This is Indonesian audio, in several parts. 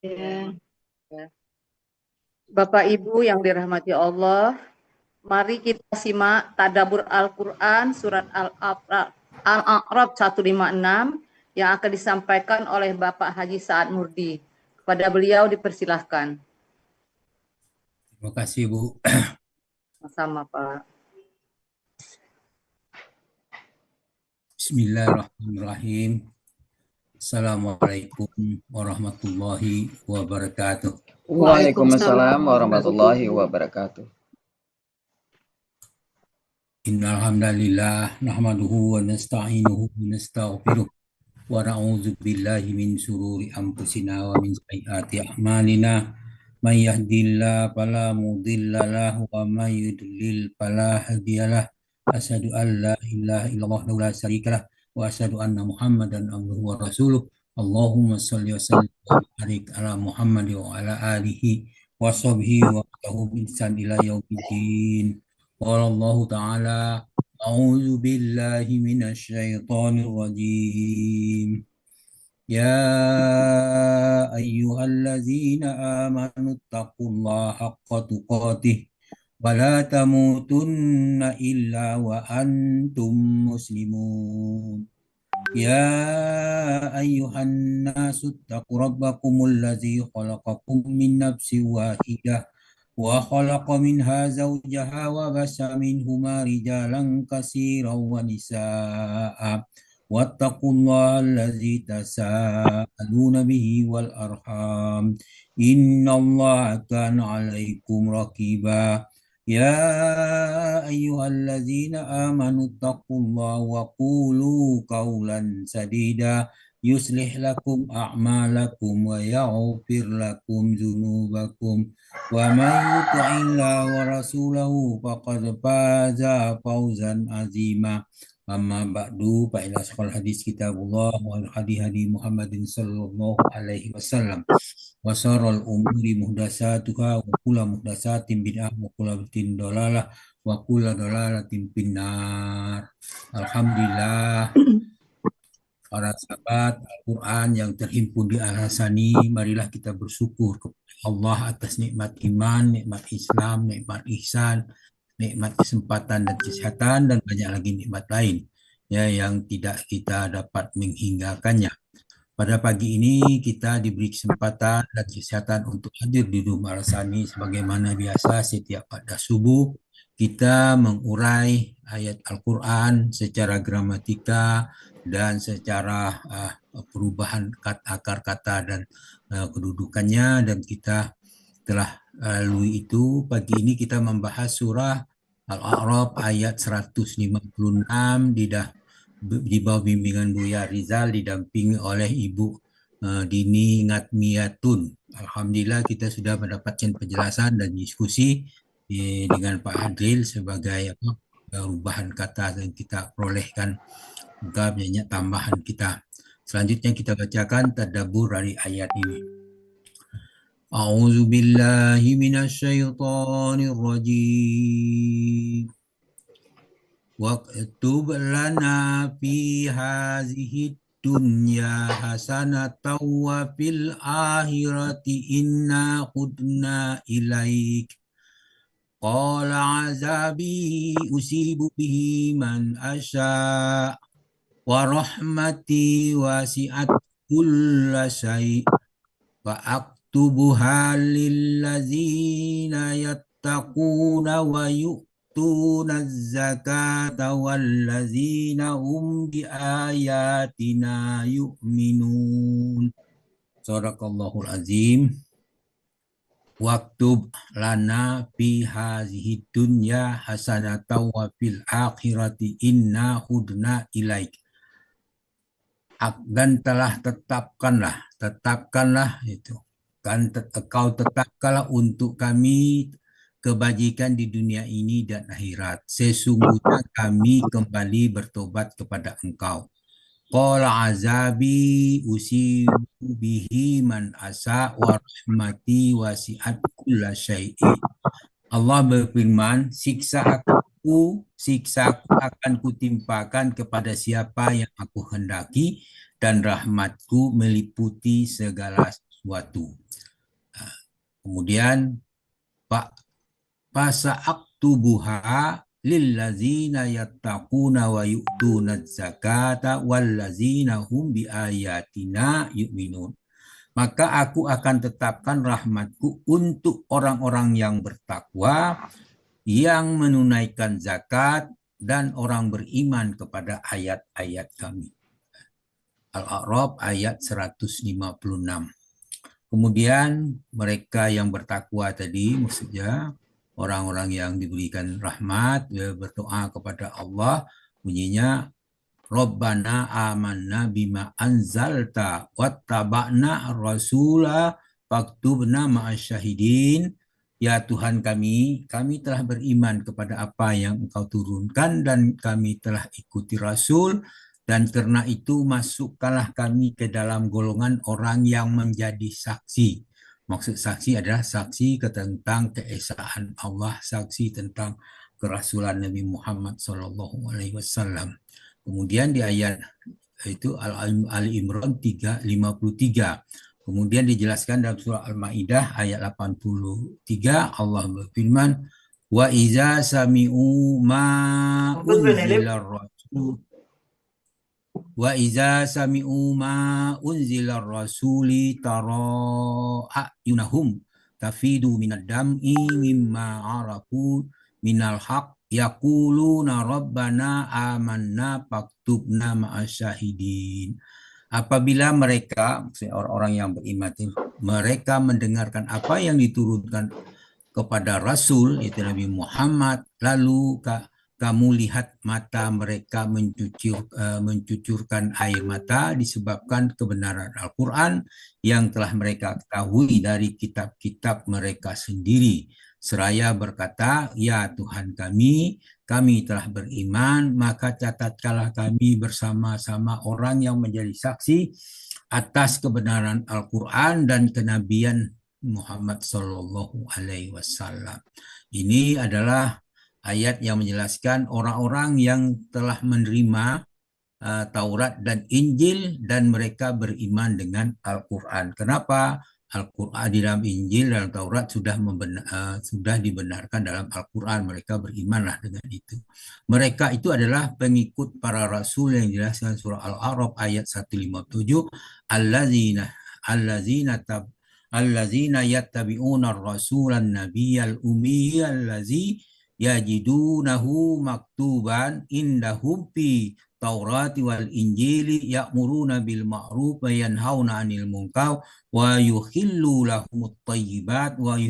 Ya. Bapak Ibu yang dirahmati Allah, mari kita simak tadabbur Al-Quran surat Al-A'raf 156 yang akan disampaikan oleh Bapak Haji Sa'ad Murdi. Kepada beliau dipersilahkan. Terima kasih, Bu. Sama Pak. Bismillahirrahmanirrahim. Assalamualaikum warahmatullahi wabarakatuh. Waalaikumsalam warahmatullahi wabarakatuh. Innal hamdalillah nahmaduhu wa nasta'inuhu wa nastaghfiruh wa na'udzu billahi min shururi anfusina wa min sayyiati a'malina. May yahdihillahu fala mudilla lahu wa may yudlil fala hadiyalah. Asyhadu an la ilaha illallah wa la syarikalah wa asyhadu anna Muhammadan abduhu wa rasuluh. Allahumma shalli wa sallim wa barik ala Muhammad wa ala alihi wa sahbihi wa tahum insan ila yaumiddin. Qala Allah Ta'ala a'udzu billahi minasy syaithanir rajim. Ya ayyuhalladzina amanu taqullaha haqqa tuqatih wa la tamutunna illa wa antum muslimun. Ya ayyuhan nasu taqu rabbakumul ladzi khalaqakum min nafsin wahidah wa khalaqa minha zawjaha wa basa minhuma rijalan katsiran wa nisaa'a wattaqullaha allazi tasaaluna bihi wal arham innallaha kana 'alaikum raqiba. Ya ayyuhalladzina amanu taqullaha wa qulu qawlan sadida yuslih lakum a'malakum wa yaghfir lakum dzunubakum wa may yuti'illah wa rasulahu faqad faza fawzan azima. Amma ba'du fa ila asqal hadis kitabullah wa hadi Muhammadin sallallahu alaihi wasallam wa syarrul umuri muhdatsatuha wa kullu muhdatsatin bid'ah wa kullu bid'atin dhalalah wa kullu dhalalatin finnar. Alhamdulillah, para sahabat Al-Quran yang terhimpun di Al-Hasani, marilah kita bersyukur kepada Allah atas nikmat iman, nikmat Islam, nikmat ihsan, nikmat kesempatan dan kesehatan, dan banyak lagi nikmat lain ya yang tidak kita dapat menghinggakannya. Pada pagi ini kita diberi kesempatan dan kesehatan untuk hadir di rumah Al-Hasani sebagaimana biasa setiap pada subuh kita mengurai ayat Al-Quran secara gramatika dan secara perubahan akar kata dan kedudukannya, dan kita telah lalui itu. Pagi ini kita membahas surah Al-A'raf ayat 156 di bawah bimbingan Buya Rizal didampingi oleh Ibu Dini Ngatmiatun. Alhamdulillah kita sudah mendapatkan penjelasan dan diskusi dengan Pak Adril sebagai perubahan kata yang kita perolehkan, juga banyak tambahan kita. Selanjutnya kita bacakan tadabbur dari ayat ini. A'udzu billahi minasyaitonir rajim. Waktub lana fi hazihi dunya hasanatan wa fil akhirati inna hudna ilaik. Qala azabi usibu bihi man asya wa rahmati wasi'at kulla syai' wa aktubuha lillazina yattaquna wa yu'tuna zakata wallazina hum bi ayatina yu'minun. Shadaqallahul azim. Waktub lana fi hazihi dunya hasanatan wa fil akhirati inna hudna ilaik. Dan telah tetapkanlah itu. Kau tetapkanlah untuk kami kebajikan di dunia ini dan akhirat. Sesungguhnya kami kembali bertobat kepada engkau. Qala azabi usibu bihi man asa wa rahmati wasi'at kulla syai'i. Allah berfirman, siksaku akan kutimpakan kepada siapa yang aku hendaki, dan rahmatku meliputi segala sesuatu. Kemudian Pak fasa'aktubuha lillazina yattaquna wa yu'tuna zakata wallazina hum biayatina yu'minun. Maka aku akan tetapkan rahmatku untuk orang-orang yang bertakwa, yang menunaikan zakat, dan orang beriman kepada ayat-ayat kami. Al-A'raf ayat 156. Kemudian mereka yang bertakwa tadi, maksudnya orang-orang yang diberikan rahmat, berdoa kepada Allah, bunyinya Rabbana amanna bima anzalta wattaba'na rasula faktubna ma'asyahidin. Ya Tuhan kami telah beriman kepada apa yang Engkau turunkan dan kami telah ikuti Rasul, dan karena itu masukkanlah kami ke dalam golongan orang yang menjadi saksi. Maksud saksi adalah saksi tentang keesaan Allah, saksi tentang kerasulan Nabi Muhammad SAW. Kemudian di ayat itu Ali Imran 3:53. Kemudian dijelaskan dalam surah Al-Maidah ayat 83, Allah berfirman, wa iza sami'u ma unzilar rasul wa iza sami'u ma unzilar rasuli tara a'yunahum tafidu minad dam'i mimma arafu minal haq yaquluna rabbana amanna faktubna ma'asyahidin. Apabila mereka, maksudnya orang-orang yang beriman, mereka mendengarkan apa yang diturunkan kepada Rasul, yaitu Nabi Muhammad, lalu kamu lihat mata mereka mencucurkan air mata disebabkan kebenaran Al-Quran yang telah mereka ketahui dari kitab-kitab mereka sendiri. Seraya berkata, ya Tuhan kami telah beriman, maka catatkanlah kami bersama-sama orang yang menjadi saksi atas kebenaran Al-Quran dan kenabian Muhammad Sallallahu Alaihi Wasallam. Ini adalah ayat yang menjelaskan orang-orang yang telah menerima Taurat dan Injil dan mereka beriman dengan Al-Quran. Kenapa? Al-Quran di dalam Injil dan Taurat sudah dibenarkan dalam Al-Quran. Mereka berimanlah dengan itu. Mereka itu adalah pengikut para rasul yang dijelaskan surah Al-A'raf ayat 157. Allazina yattabi'una ar-rasulan nabiyyal ummiyya allazi yajidunahu maktuban indahum fi Taurati wal Injili ya'muruna bil ma'ruf wa yanhauna 'anil munkar wa yuhillu lahumut thayyibat wa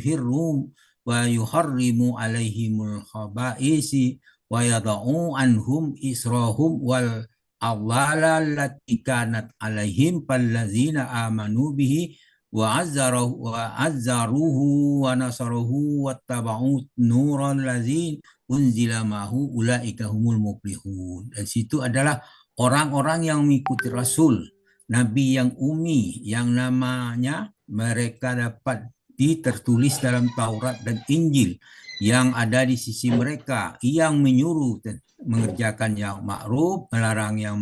yuharrimu 'alaihimul khaba'isi wa yada'u anhum israhum wal aghlala allati kanat 'alaihim fallazina amanu bihi wa azzaruhu wa nasaruhu wattaba'u nural ladzina unzila mahu ulaika humul muflihun. Dan situ adalah orang-orang yang mengikuti Rasul, Nabi yang ummi, yang namanya mereka dapat tertulis dalam Taurat dan Injil, yang ada di sisi mereka, yang menyuruh mengerjakan yang ma'ruf, melarang yang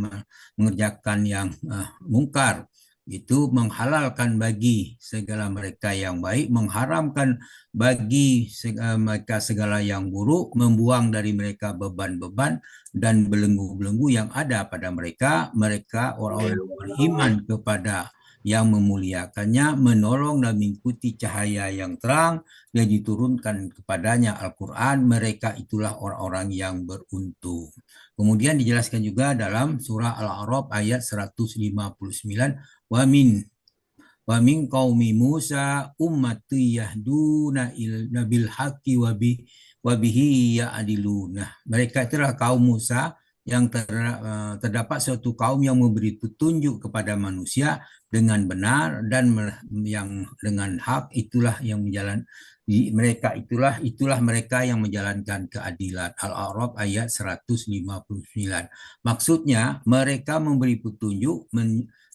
mengerjakan yang mungkar. Itu menghalalkan bagi segala mereka yang baik, mengharamkan bagi mereka segala yang buruk, membuang dari mereka beban-beban dan belenggu-belenggu yang ada pada mereka. Mereka orang-orang yang beriman kepada yang memuliakannya, menolong dan mengikuti cahaya yang terang yang diturunkan kepadanya Al-Quran. Mereka itulah orang-orang yang beruntung. Kemudian dijelaskan juga dalam surah Al-A'raf ayat 159, wa min qaumi Musa ummati yahduna bil haqqi wa bihi ya'diluna. Mereka itulah kaum Musa yang terdapat suatu kaum yang memberi petunjuk kepada manusia dengan benar dan yang dengan hak. Itulah yang mereka yang menjalankan keadilan. Al-A'raf ayat 159. Maksudnya mereka memberi petunjuk,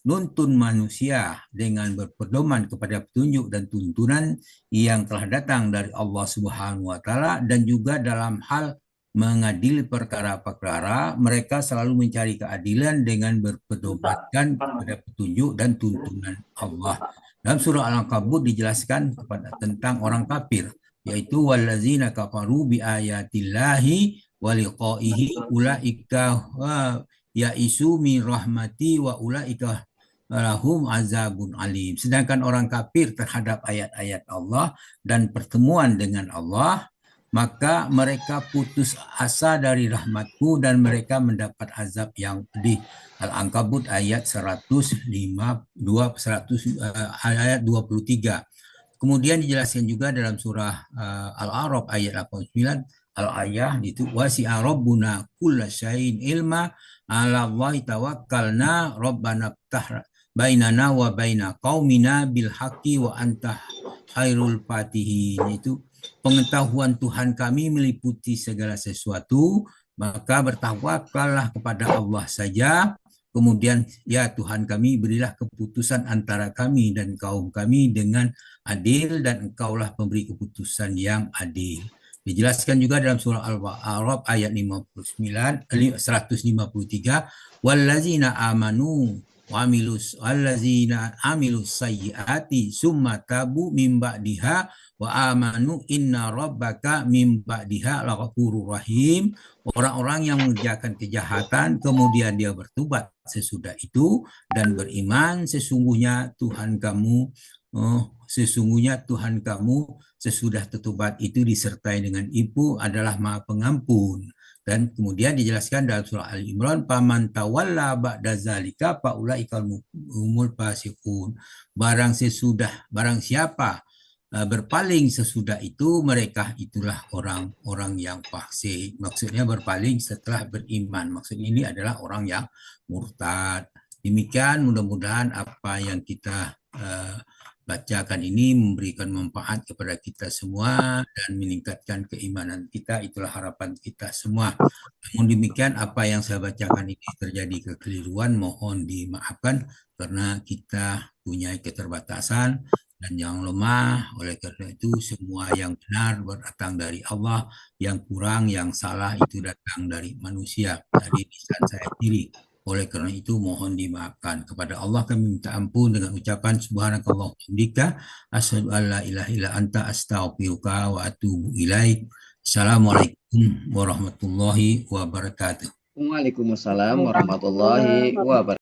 nuntun manusia dengan berpedoman kepada petunjuk dan tuntunan yang telah datang dari Allah Subhanahu wa taala, dan juga dalam hal mengadili perkara-perkara, mereka selalu mencari keadilan dengan berpedomankan kepada petunjuk dan tuntunan Allah. Dalam surah Al-Ankabut dijelaskan tentang orang kafir, yaitu wallazina kafaru bi ayatillahi wa liqaihi ulaika yaisu min rahmati wa ulaika lahum azabun alim. Sedangkan orang kafir terhadap ayat-ayat Allah dan pertemuan dengan Allah, maka mereka putus asa dari rahmatku dan mereka mendapat azab yang pedih. Al-Ankabut ayat 153. Kemudian dijelaskan juga dalam surah Al-A'raf ayat 89, Al-Ayah itu wasi'a rabbuna kulla syai'in ilma ala Allahi tawakkalna rabbana ftah bainana wa baina qaumina bil haqqi wa anta khairul fatihin. Itu pengetahuan Tuhan kami meliputi segala sesuatu, maka bertawakallah kepada Allah saja. Kemudian ya Tuhan kami, berilah keputusan antara kami dan kaum kami dengan adil, dan engkaulah pemberi keputusan yang adil. Dijelaskan juga dalam surah Al-A'raf ayat 153, wallazina amanu wallazina amilus sayyiati summa tabu min ba'diha wa amanu inna rabbaka min ba'diha laghafurur rahim. Orang-orang yang mengerjakan kejahatan kemudian dia bertobat sesudah itu dan beriman, sesungguhnya Tuhan kamu sesudah bertobat itu disertai dengan ibu adalah Maha Pengampun. Dan kemudian dijelaskan dalam surah Al-Imran, paman tawalla ba'da zalika faulaikal humul fasiqun. Barang siapa berpaling sesudah itu, mereka itulah orang-orang yang fasik. Maksudnya berpaling setelah beriman. Maksudnya ini adalah orang yang murtad. Demikian, mudah-mudahan apa yang kita bacakan ini memberikan manfaat kepada kita semua dan meningkatkan keimanan kita. Itulah harapan kita semua. Namun demikian, apa yang saya bacakan ini terjadi kekeliruan, mohon dimaafkan karena kita punya keterbatasan dan yang lemah. Oleh karena itu, semua yang benar datang dari Allah, yang kurang, yang salah itu datang dari manusia, dari lisan saya sendiri. Oleh karena itu mohon dimaafkan. Kepada Allah kami minta ampun dengan ucapan subhanakallah hamdika asyhadu an la ilaha illa anta astaghfiruka wa atubu ilaik. Assalamualaikum warahmatullahi wabarakatuh. Waalaikumsalam warahmatullahi wabarakatuh.